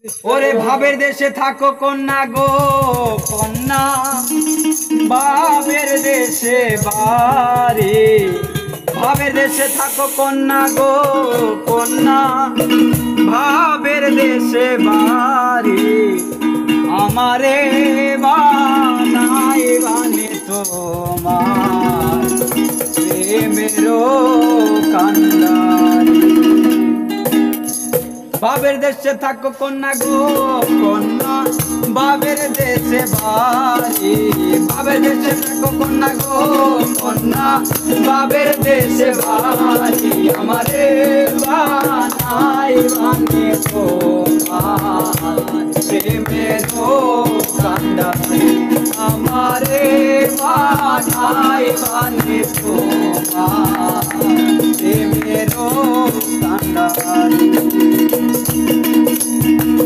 ওরে ভাবের দেশে থাকো কন্যা গো কন্যা, ভাবের দেশে বাড়ি। ভাবের দেশে থাকো কন্যা গো কন্যা, ভাবের দেশে বাড়ি। আমারে বানাই বানে তোমার প্রেমেরও কান্ডারি। বাবের দেশে থাকো কন্যা গো কন্যা, বাবের দেশে বাড়ি। বাবের দেশে থাকো কন্যা গো কন্যা, বাবের দেশে বাড়ি। আমারে বানাই বানে তোমার প্রেমেরও কান্ডারি। আমারে বানাই বানে তোমার প্রেমেরও কান্ডারি।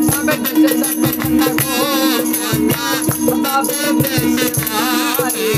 বাবের দেশে থাকো কন্যা গো কন্যা, বাবের দেশে বাড়ি।